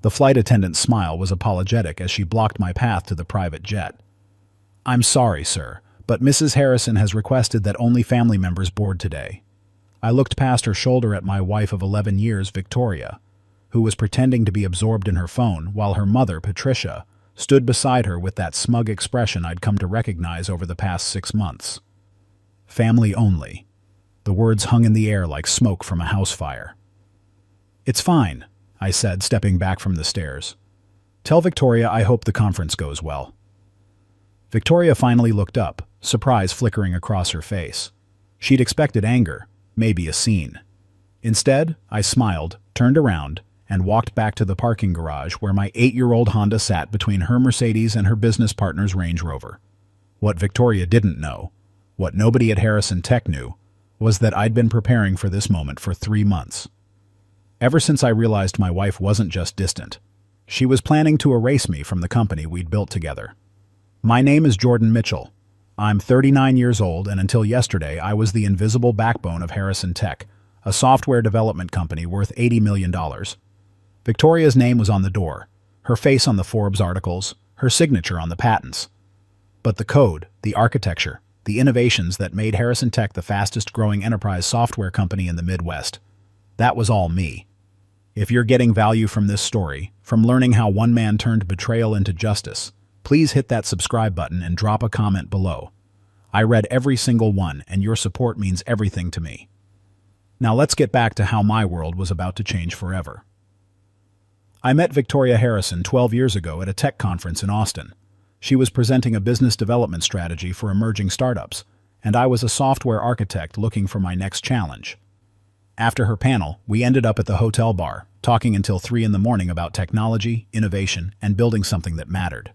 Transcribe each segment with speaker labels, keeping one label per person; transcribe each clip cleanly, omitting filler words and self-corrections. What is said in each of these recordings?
Speaker 1: The flight attendant's smile was apologetic as she blocked my path to the private jet. "I'm sorry, sir, but Mrs. Harrison has requested that only family members board today." I looked past her shoulder at my wife of 11 years, Victoria, who was pretending to be absorbed in her phone while her mother, Patricia, stood beside her with that smug expression I'd come to recognize over the past 6 months. Family only. The words hung in the air like smoke from a house fire. "It's fine," I said, stepping back from the stairs. "Tell Victoria I hope the conference goes well." Victoria finally looked up, surprise flickering across her face. She'd expected anger, maybe a scene. Instead, I smiled, turned around, and walked back to the parking garage where my 8-year-old Honda sat between her Mercedes and her business partner's Range Rover. What Victoria didn't know, what nobody at Harrison Tech knew, was that I'd been preparing for this moment for 3 months. Ever since I realized my wife wasn't just distant, she was planning to erase me from the company we'd built together. My name is Jordan Mitchell. I'm 39 years old, and until yesterday I was the invisible backbone of Harrison Tech, a software development company worth $80 million. Victoria's name was on the door, her face on the Forbes articles, her signature on the patents. But the code, the architecture, the innovations that made Harrison Tech the fastest-growing enterprise software company in the Midwest, that was all me. If you're getting value from this story, from learning how one man turned betrayal into justice, please hit that subscribe button and drop a comment below. I read every single one, and your support means everything to me. Now let's get back to how my world was about to change forever. I met Victoria Harrison 12 years ago at a tech conference in Austin. She was presenting a business development strategy for emerging startups, and I was a software architect looking for my next challenge. After her panel, we ended up at the hotel bar, talking until 3 in the morning about technology, innovation, and building something that mattered.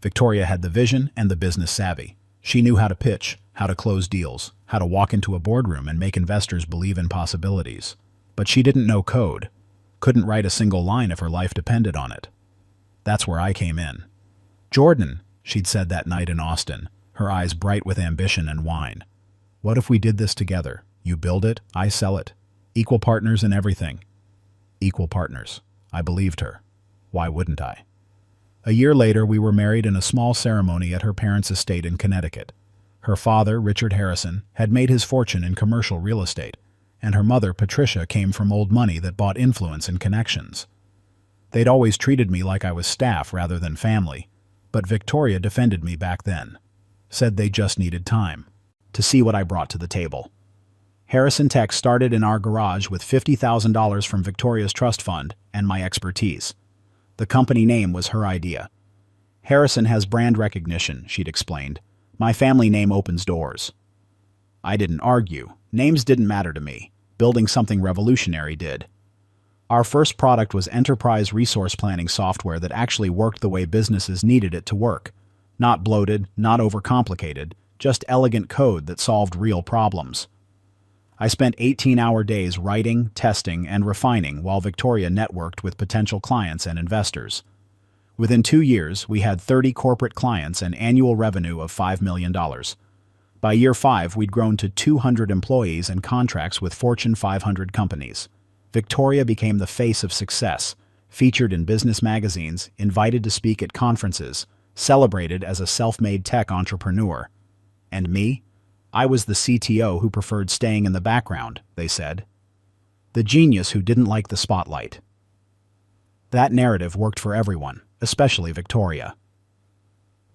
Speaker 1: Victoria had the vision and the business savvy. She knew how to pitch, how to close deals, how to walk into a boardroom and make investors believe in possibilities. But she didn't know code, couldn't write a single line if her life depended on it. That's where I came in. "Jordan," she'd said that night in Austin, her eyes bright with ambition and wine. "What if we did this together? You build it, I sell it. Equal partners in everything." Equal partners. I believed her. Why wouldn't I? A year later, we were married in a small ceremony at her parents' estate in Connecticut. Her father, Richard Harrison, had made his fortune in commercial real estate, and her mother, Patricia, came from old money that bought influence and connections. They'd always treated me like I was staff rather than family, but Victoria defended me back then. Said they just needed time to see what I brought to the table. Harrison Tech started in our garage with $50,000 from Victoria's trust fund and my expertise. The company name was her idea. "Harrison has brand recognition," she'd explained. "My family name opens doors." I didn't argue. Names didn't matter to me. Building something revolutionary did. Our first product was enterprise resource planning software that actually worked the way businesses needed it to work. Not bloated, not overcomplicated, just elegant code that solved real problems. I spent 18-hour days writing, testing, and refining while Victoria networked with potential clients and investors. Within 2 years, we had 30 corporate clients and annual revenue of $5 million. By year 5, we'd grown to 200 employees and contracts with Fortune 500 companies. Victoria became the face of success, featured in business magazines, invited to speak at conferences, celebrated as a self-made tech entrepreneur. And me? I was the CTO who preferred staying in the background, they said. The genius who didn't like the spotlight. That narrative worked for everyone, especially Victoria.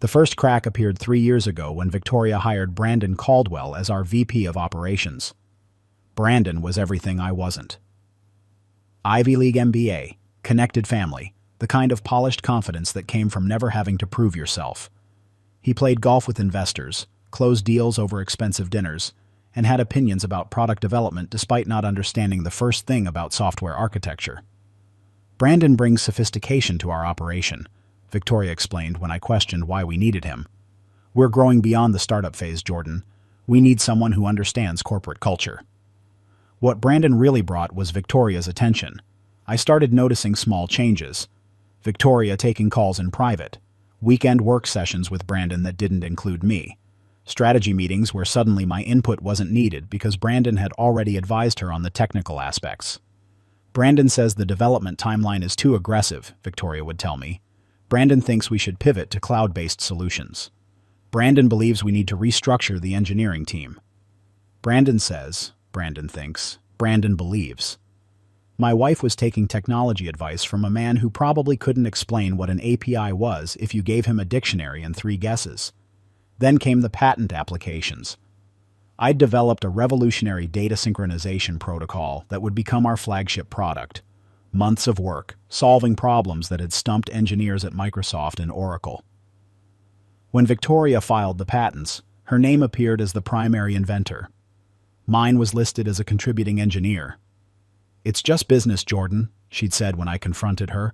Speaker 1: The first crack appeared 3 years ago when Victoria hired Brandon Caldwell as our VP of Operations. Brandon was everything I wasn't. Ivy League MBA, connected family, the kind of polished confidence that came from never having to prove yourself. He played golf with investors, closed deals over expensive dinners, and had opinions about product development despite not understanding the first thing about software architecture. "Brandon brings sophistication to our operation," Victoria explained when I questioned why we needed him. "We're growing beyond the startup phase, Jordan. We need someone who understands corporate culture." What Brandon really brought was Victoria's attention. I started noticing small changes. Victoria taking calls in private, weekend work sessions with Brandon that didn't include me, strategy meetings where suddenly my input wasn't needed because Brandon had already advised her on the technical aspects. Brandon says the development timeline is too aggressive, Victoria would tell me. Brandon thinks we should pivot to cloud-based solutions. Brandon believes we need to restructure the engineering team. Brandon says, Brandon thinks, Brandon believes. My wife was taking technology advice from a man who probably couldn't explain what an API was if you gave him a dictionary and 3 guesses. Then came the patent applications. I'd developed a revolutionary data synchronization protocol that would become our flagship product. Months of work, solving problems that had stumped engineers at Microsoft and Oracle. When Victoria filed the patents, her name appeared as the primary inventor. Mine was listed as a contributing engineer. "It's just business, Jordan," she'd said when I confronted her.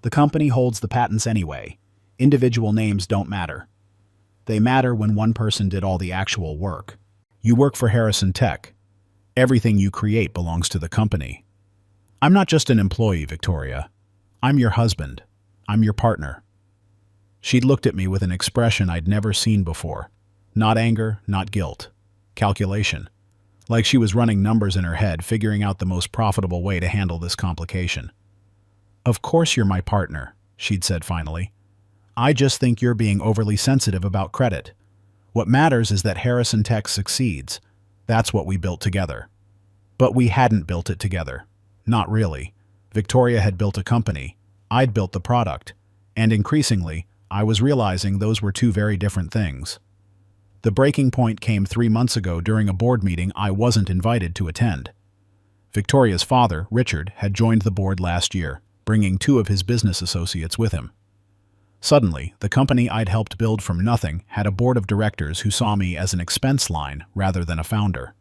Speaker 1: "The company holds the patents anyway. Individual names don't matter. They matter when one person did all the actual work. You work for Harrison Tech. Everything you create belongs to the company. I'm not just an employee, Victoria. I'm your husband. I'm your partner." She'd looked at me with an expression I'd never seen before. Not anger, not guilt. Calculation. Like she was running numbers in her head, figuring out the most profitable way to handle this complication. "Of course you're my partner," she'd said finally. "I just think you're being overly sensitive about credit. What matters is that Harrison Tech succeeds. That's what we built together." But we hadn't built it together. Not really. Victoria had built a company. I'd built the product. And increasingly, I was realizing those were two very different things. The breaking point came 3 months ago during a board meeting I wasn't invited to attend. Victoria's father, Richard, had joined the board last year, bringing 2 of his business associates with him. Suddenly, the company I'd helped build from nothing had a board of directors who saw me as an expense line rather than a founder.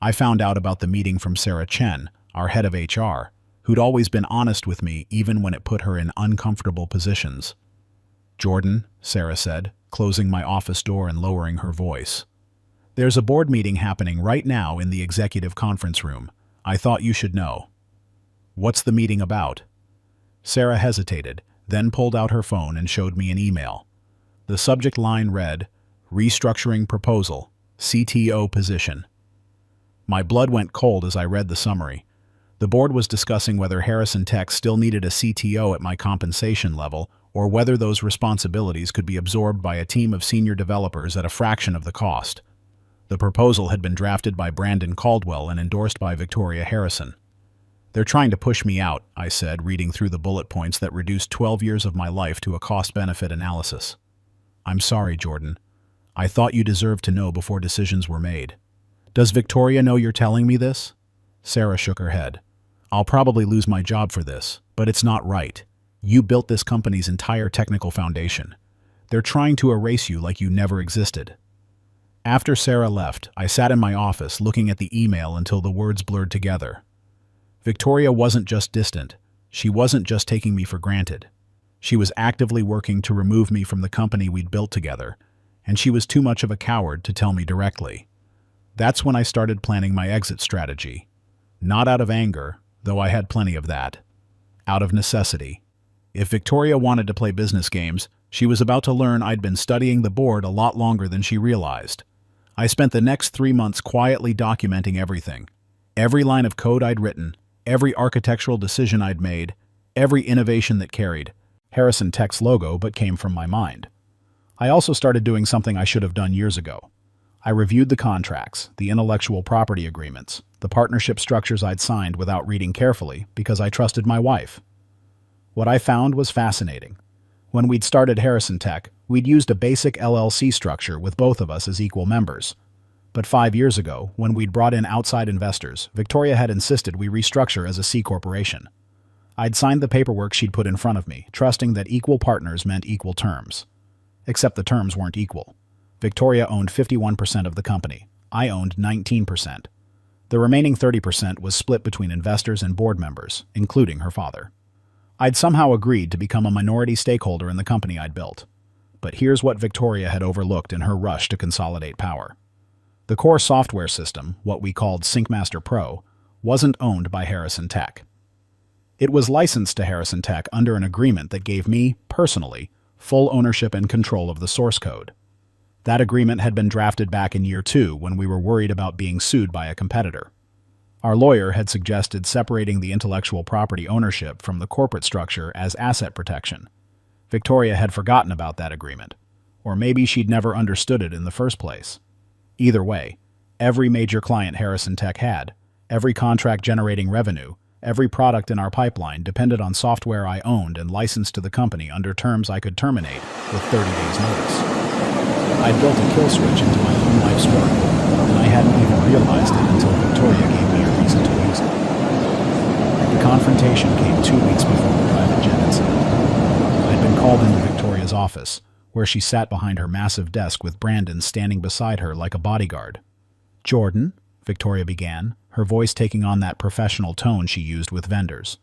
Speaker 1: I found out about the meeting from Sarah Chen, our head of HR, who'd always been honest with me even when it put her in uncomfortable positions. "Jordan," Sarah said, closing my office door and lowering her voice. "There's a board meeting happening right now in the executive conference room. I thought you should know." "What's the meeting about?" Sarah hesitated, then pulled out her phone and showed me an email. The subject line read, "Restructuring Proposal, CTO Position." My blood went cold as I read the summary. The board was discussing whether Harrison Tech still needed a CTO at my compensation level, or whether those responsibilities could be absorbed by a team of senior developers at a fraction of the cost. The proposal had been drafted by Brandon Caldwell and endorsed by Victoria Harrison. "They're trying to push me out," I said, reading through the bullet points that reduced 12 years of my life to a cost-benefit analysis. "I'm sorry, Jordan. I thought you deserved to know before decisions were made." "Does Victoria know you're telling me this?" Sarah shook her head. "I'll probably lose my job for this, but it's not right. You built this company's entire technical foundation. They're trying to erase you like you never existed." After Sarah left, I sat in my office looking at the email until the words blurred together. Victoria wasn't just distant. She wasn't just taking me for granted. She was actively working to remove me from the company we'd built together, and she was too much of a coward to tell me directly. That's when I started planning my exit strategy. Not out of anger, though I had plenty of that. Out of necessity. If Victoria wanted to play business games, she was about to learn I'd been studying the board a lot longer than she realized. I spent the next 3 months quietly documenting everything. Every line of code I'd written, every architectural decision I'd made, every innovation that carried Harrison Tech's logo but came from my mind. I also started doing something I should have done years ago. I reviewed the contracts, the intellectual property agreements, the partnership structures I'd signed without reading carefully because I trusted my wife. What I found was fascinating. When we'd started Harrison Tech, we'd used a basic LLC structure with both of us as equal members. But 5 years ago, when we'd brought in outside investors, Victoria had insisted we restructure as a C corporation. I'd signed the paperwork she'd put in front of me, trusting that equal partners meant equal terms. Except the terms weren't equal. Victoria owned 51% of the company. I owned 19%. The remaining 30% was split between investors and board members, including her father. I'd somehow agreed to become a minority stakeholder in the company I'd built. But here's what Victoria had overlooked in her rush to consolidate power. The core software system, what we called SyncMaster Pro, wasn't owned by Harrison Tech. It was licensed to Harrison Tech under an agreement that gave me, personally, full ownership and control of the source code. That agreement had been drafted back in year 2 when we were worried about being sued by a competitor. Our lawyer had suggested separating the intellectual property ownership from the corporate structure as asset protection. Victoria had forgotten about that agreement, or maybe she'd never understood it in the first place. Either way, every major client Harrison Tech had, every contract generating revenue, every product in our pipeline depended on software I owned and licensed to the company under terms I could terminate with 30 days notice. I'd built a kill switch into my own life's work, and I hadn't even realized it until Victoria gave me a reason to use it. The confrontation came 2 weeks before the private jet incident. I'd been called into Victoria's office, where she sat behind her massive desk with Brandon standing beside her like a bodyguard. "Jordan," Victoria began, her voice taking on that professional tone she used with vendors.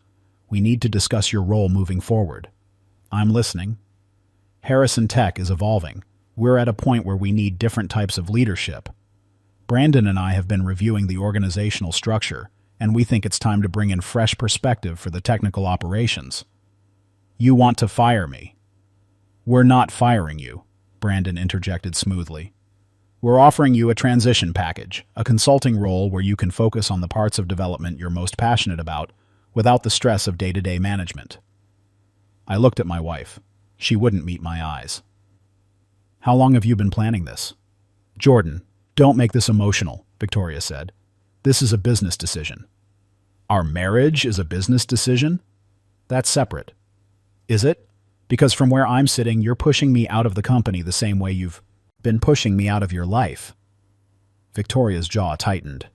Speaker 1: "We need to discuss your role moving forward." "I'm listening." "Harrison Tech is evolving. We're at a point where we need different types of leadership. Brandon and I have been reviewing the organizational structure, and we think it's time to bring in fresh perspective for the technical operations." "You want to fire me?" "We're not firing you," Brandon interjected smoothly. "We're offering you a transition package, a consulting role where you can focus on the parts of development you're most passionate about without the stress of day-to-day management." I looked at my wife. She wouldn't meet my eyes. "How long have you been planning this?" "Jordan, don't make this emotional," Victoria said. "This is a business decision." "Our marriage is a business decision?" "That's separate." "Is it? Because from where I'm sitting, you're pushing me out of the company the same way you've been pushing me out of your life." Victoria's jaw tightened.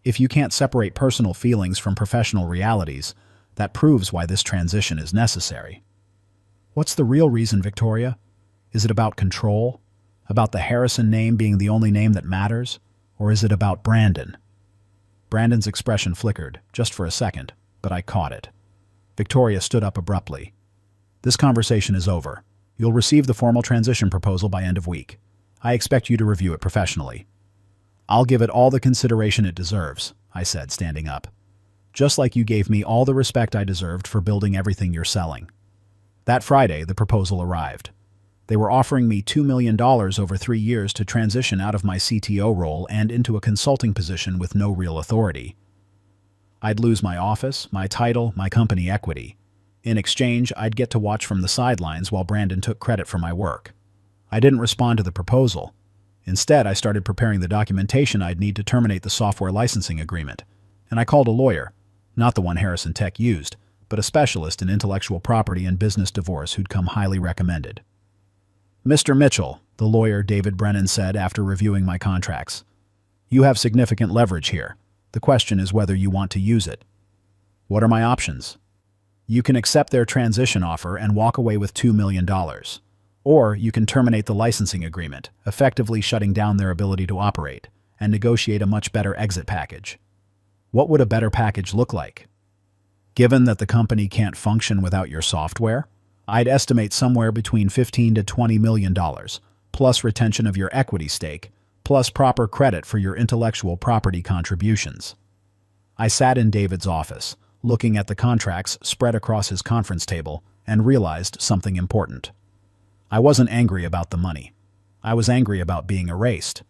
Speaker 1: "If you can't separate personal feelings from professional realities, that proves why this transition is necessary." "What's the real reason, Victoria? Is it about control? About the Harrison name being the only name that matters? Or is it about Brandon?" Brandon's expression flickered, just for a second, but I caught it. Victoria stood up abruptly. "This conversation is over. You'll receive the formal transition proposal by end of week. I expect you to review it professionally." "I'll give it all the consideration it deserves," I said, standing up. "Just like you gave me all the respect I deserved for building everything you're selling." That Friday, the proposal arrived. They were offering me $2 million over 3 years to transition out of my CTO role and into a consulting position with no real authority. I'd lose my office, my title, my company equity. In exchange, I'd get to watch from the sidelines while Brandon took credit for my work. I didn't respond to the proposal. Instead, I started preparing the documentation I'd need to terminate the software licensing agreement. And I called a lawyer, not the one Harrison Tech used, but a specialist in intellectual property and business divorce who'd come highly recommended. "Mr. Mitchell," the lawyer David Brennan said after reviewing my contracts, "you have significant leverage here. The question is whether you want to use it." "What are my options?" "You can accept their transition offer and walk away with $2 million. Or you can terminate the licensing agreement, effectively shutting down their ability to operate, and negotiate a much better exit package." "What would a better package look like?" "Given that the company can't function without your software, I'd estimate somewhere between $15 to $20 million, plus retention of your equity stake, plus proper credit for your intellectual property contributions." I sat in David's office, looking at the contracts spread across his conference table, and realized something important. I wasn't angry about the money. I was angry about being erased.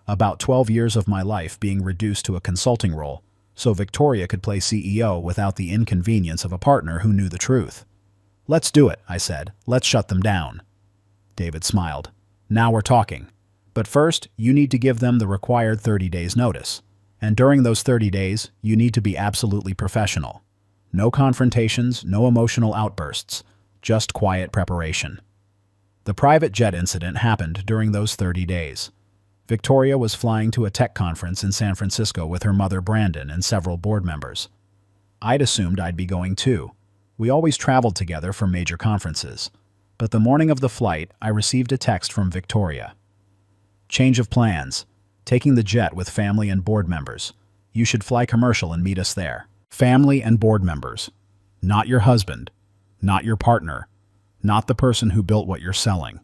Speaker 1: About 12 years of my life being reduced to a consulting role, so Victoria could play CEO without the inconvenience of a partner who knew the truth. "Let's do it," I said. "Let's shut them down." David smiled. "Now we're talking. But first, you need to give them the required 30 days notice. And during those 30 days, you need to be absolutely professional. No confrontations, no emotional outbursts, just quiet preparation." The private jet incident happened during those 30 days. Victoria was flying to a tech conference in San Francisco with her mother Brandon and several board members. I'd assumed I'd be going too. We always traveled together for major conferences. But the morning of the flight, I received a text from Victoria. "Change of plans. Taking the jet with family and board members. You should fly commercial and meet us there." Family and board members. Not your husband. Not your partner. Not the person who built what you're selling.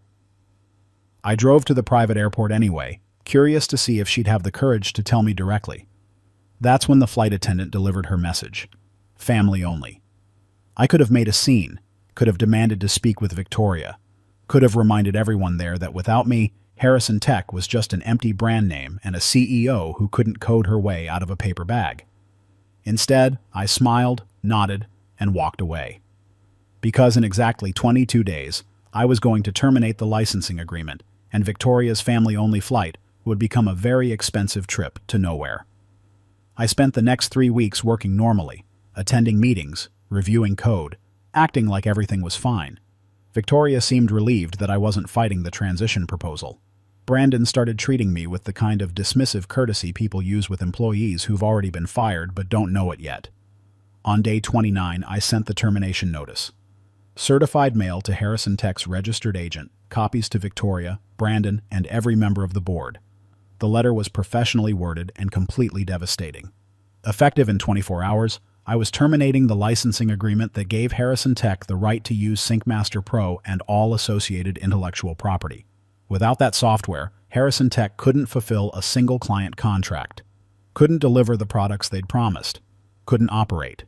Speaker 1: I drove to the private airport anyway, curious to see if she'd have the courage to tell me directly. That's when the flight attendant delivered her message. Family only. I could have made a scene, could have demanded to speak with Victoria, could have reminded everyone there that without me, Harrison Tech was just an empty brand name and a CEO who couldn't code her way out of a paper bag. Instead, I smiled, nodded, and walked away. Because in exactly 22 days, I was going to terminate the licensing agreement, and Victoria's family-only flight would become a very expensive trip to nowhere. I spent the next 3 weeks working normally, attending meetings, reviewing code, acting like everything was fine. Victoria seemed relieved that I wasn't fighting the transition proposal. Brandon started treating me with the kind of dismissive courtesy people use with employees who've already been fired but don't know it yet. On day 29, I sent the termination notice. Certified mail to Harrison Tech's registered agent, copies to Victoria, Brandon, and every member of the board. The letter was professionally worded and completely devastating. Effective in 24 hours, I was terminating the licensing agreement that gave Harrison Tech the right to use SyncMaster Pro and all associated intellectual property. Without that software, Harrison Tech couldn't fulfill a single client contract, couldn't deliver the products they'd promised, couldn't operate.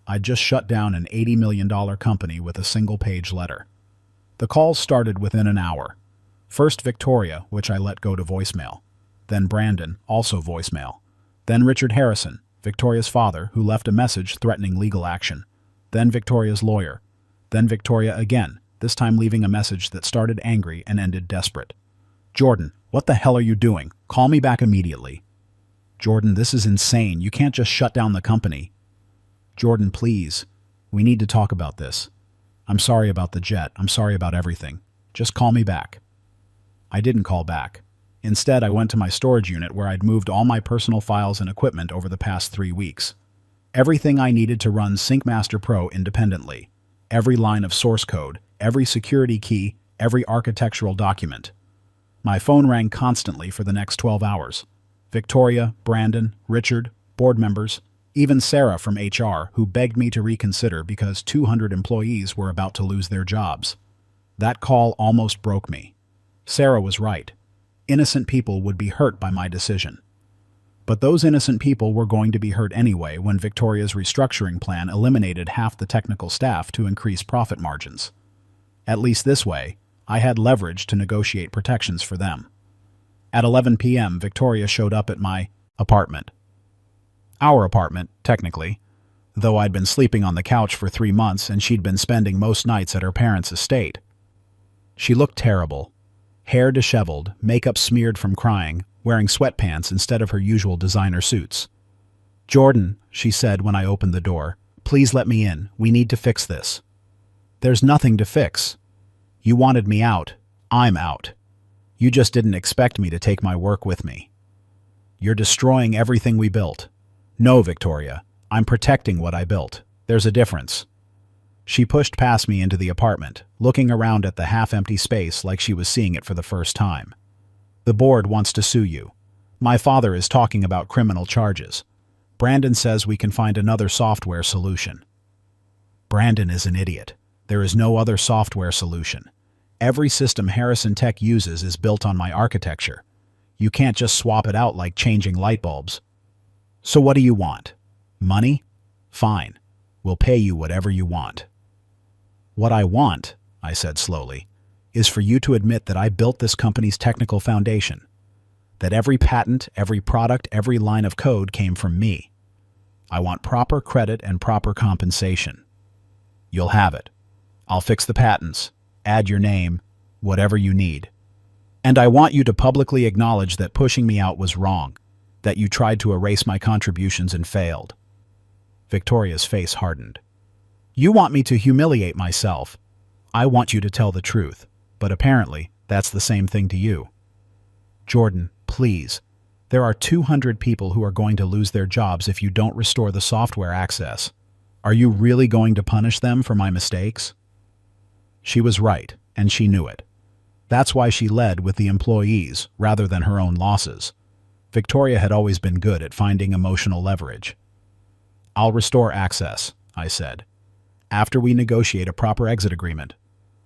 Speaker 1: I'd just shut down an $80 million company with a single-page letter. The calls started within an hour. First Victoria, which I let go to voicemail. Then Brandon, also voicemail. Then Richard Harrison, Victoria's father, who left a message threatening legal action. Then Victoria's lawyer. Then Victoria again, this time leaving a message that started angry and ended desperate. "Jordan, what the hell are you doing? Call me back immediately." "Jordan, this is insane. You can't just shut down the company." "Jordan, please. We need to talk about this. I'm sorry about the jet. I'm sorry about everything. Just call me back." I didn't call back. Instead, I went to my storage unit where I'd moved all my personal files and equipment over the past 3 weeks. Everything I needed to run SyncMaster Pro independently. Every line of source code, every security key, every architectural document. My phone rang constantly for the next 12 hours. Victoria, Brandon, Richard, board members, even Sarah from HR, who begged me to reconsider because 200 employees were about to lose their jobs. That call almost broke me. Sarah was right. Innocent people would be hurt by my decision. But those innocent people were going to be hurt anyway when Victoria's restructuring plan eliminated half the technical staff to increase profit margins. At least this way, I had leverage to negotiate protections for them. At 11 p.m., Victoria showed up at my apartment. Our apartment, technically, though I'd been sleeping on the couch for 3 months and she'd been spending most nights at her parents' estate. She looked terrible. Hair disheveled, makeup smeared from crying, wearing sweatpants instead of her usual designer suits. "Jordan," she said when I opened the door, "please let me in. We need to fix this." "There's nothing to fix. You wanted me out. I'm out. You just didn't expect me to take my work with me. You're destroying everything we built." "No, Victoria. I'm protecting what I built. There's a difference." She pushed past me into the apartment, looking around at the half-empty space like she was seeing it for the first time. "The board wants to sue you. My father is talking about criminal charges. Brandon says we can find another software solution." Brandon is an idiot. There is no other software solution. Every system Harrison Tech uses is built on my architecture. You can't just swap it out like changing light bulbs. "So what do you want? Money? Fine. We'll pay you whatever you want." "What I want," I said slowly, "is for you to admit that I built this company's technical foundation. That every patent, every product, every line of code came from me. I want proper credit and proper compensation. You'll have it. I'll fix the patents, add your name, whatever you need. And I want you to publicly acknowledge that pushing me out was wrong, that you tried to erase my contributions and failed." Victoria's face hardened. "You want me to humiliate myself. I want you to tell the truth, but apparently that's the same thing to you." "Jordan, please. There are 200 people who are going to lose their jobs if you don't restore the software access. Are you really going to punish them for my mistakes?" She was right, and she knew it. That's why she led with the employees rather than her own losses. Victoria had always been good at finding emotional leverage. "I'll restore access," I said, "after we negotiate a proper exit agreement.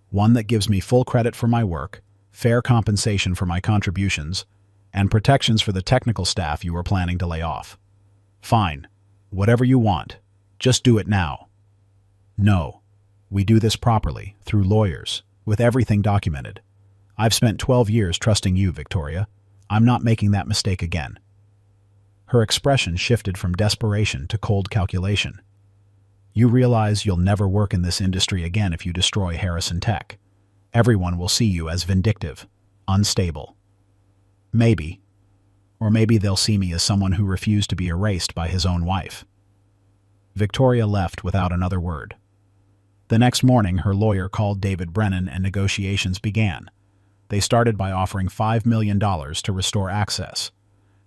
Speaker 1: One that gives me full credit for my work, fair compensation for my contributions, and protections for the technical staff you were planning to lay off. Fine. Whatever you want. Just do it now." "No. We do this properly, through lawyers, with everything documented. I've spent 12 years trusting you, Victoria. I'm not making that mistake again." Her expression shifted from desperation to cold calculation. "You realize you'll never work in this industry again if you destroy Harrison Tech. Everyone will see you as vindictive, unstable. Maybe. Or maybe they'll see me as someone who refused to be erased by his own wife." Victoria left without another word. The next morning, her lawyer called David Brennan and negotiations began. They started by offering $5 million to restore access.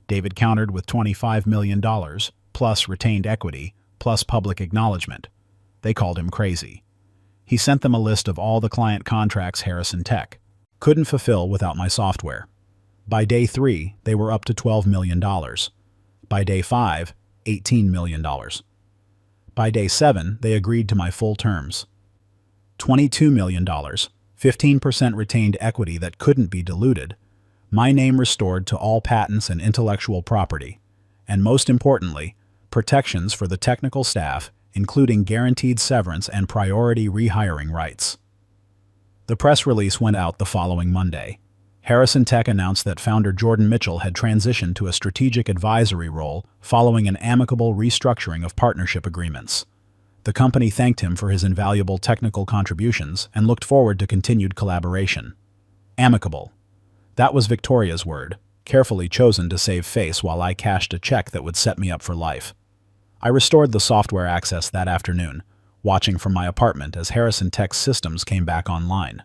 Speaker 1: David countered with $25 million, plus retained equity, plus public acknowledgement. They called him crazy. He sent them a list of all the client contracts Harrison Tech couldn't fulfill without my software. By day 3, they were up to $12 million. By day 5, $18 million. By day 7, they agreed to my full terms. $22 million, 15% retained equity that couldn't be diluted, my name restored to all patents and intellectual property, and most importantly, protections for the technical staff, including guaranteed severance and priority rehiring rights. The press release went out the following Monday. Harrison Tech announced that founder Jordan Mitchell had transitioned to a strategic advisory role following an amicable restructuring of partnership agreements. The company thanked him for his invaluable technical contributions and looked forward to continued collaboration. Amicable. That was Victoria's word, carefully chosen to save face while I cashed a check that would set me up for life. I restored the software access that afternoon, watching from my apartment as Harrison Tech's systems came back online.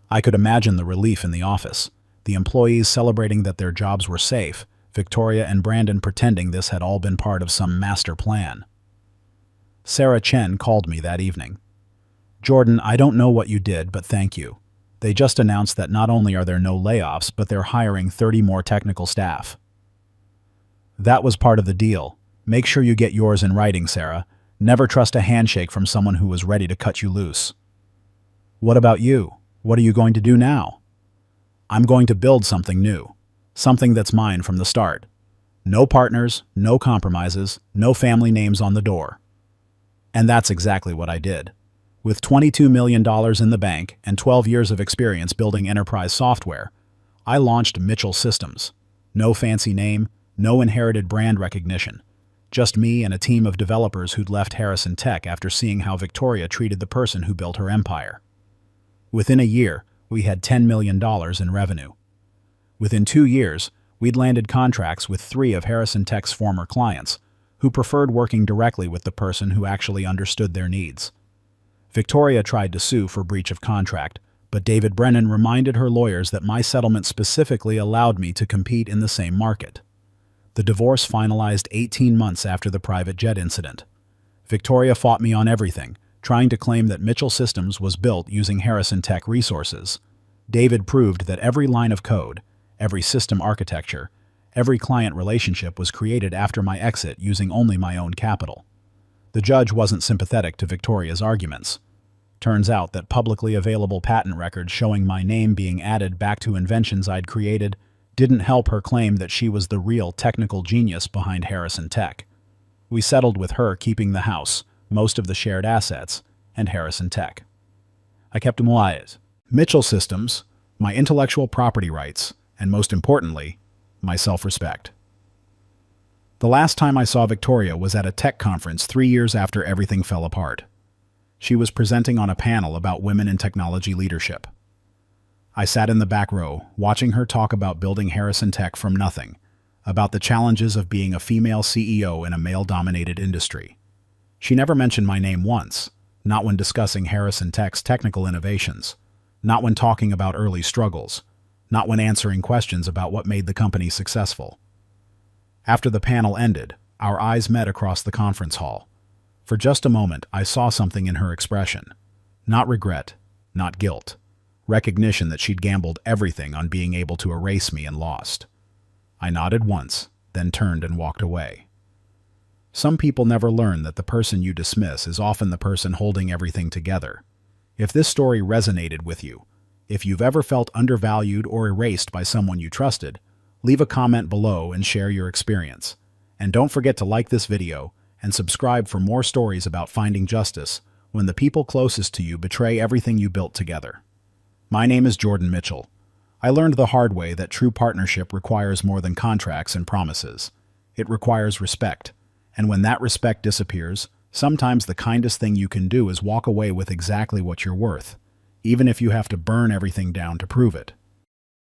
Speaker 1: I could imagine the relief in the office, the employees celebrating that their jobs were safe, Victoria and Brandon pretending this had all been part of some master plan. Sarah Chen called me that evening. "Jordan, I don't know what you did, but thank you. They just announced that not only are there no layoffs, but they're hiring 30 more technical staff." "That was part of the deal. Make sure you get yours in writing, Sarah. Never trust a handshake from someone who was ready to cut you loose." "What about you? What are you going to do now?" "I'm going to build something new. Something that's mine from the start. No partners, no compromises, no family names on the door." And that's exactly what I did. With $22 million in the bank and 12 years of experience building enterprise software, I launched Mitchell Systems. No fancy name, no inherited brand recognition. Just me and a team of developers who'd left Harrison Tech after seeing how Victoria treated the person who built her empire. Within a year, we had $10 million in revenue. Within 2 years, we'd landed contracts with 3 of Harrison Tech's former clients, who preferred working directly with the person who actually understood their needs. Victoria tried to sue for breach of contract, but David Brennan reminded her lawyers that my settlement specifically allowed me to compete in the same market. The divorce finalized 18 months after the private jet incident. Victoria fought me on everything, trying to claim that Mitchell Systems was built using Harrison Tech resources. David proved that every line of code, every system architecture, every client relationship was created after my exit using only my own capital. The judge wasn't sympathetic to Victoria's arguments. Turns out that publicly available patent records showing my name being added back to inventions I'd created didn't help her claim that she was the real technical genius behind Harrison Tech. We settled with her keeping the house, most of the shared assets, and Harrison Tech. I kept them quiet. Mitchell Systems, my intellectual property rights, and most importantly, my self-respect. The last time I saw Victoria was at a tech conference 3 years after everything fell apart. She was presenting on a panel about women in technology leadership. I sat in the back row, watching her talk about building Harrison Tech from nothing, about the challenges of being a female CEO in a male-dominated industry. She never mentioned my name once, not when discussing Harrison Tech's technical innovations, not when talking about early struggles, not when answering questions about what made the company successful. After the panel ended, our eyes met across the conference hall. For just a moment, I saw something in her expression. Not regret, not guilt. Recognition that she'd gambled everything on being able to erase me and lost. I nodded once, then turned and walked away. Some people never learn that the person you dismiss is often the person holding everything together. If this story resonated with you, if you've ever felt undervalued or erased by someone you trusted, leave a comment below and share your experience. And don't forget to like this video and subscribe for more stories about finding justice when the people closest to you betray everything you built together. My name is Jordan Mitchell. I learned the hard way that true partnership requires more than contracts and promises. It requires respect. And when that respect disappears, sometimes the kindest thing you can do is walk away with exactly what you're worth, even if you have to burn everything down to prove it.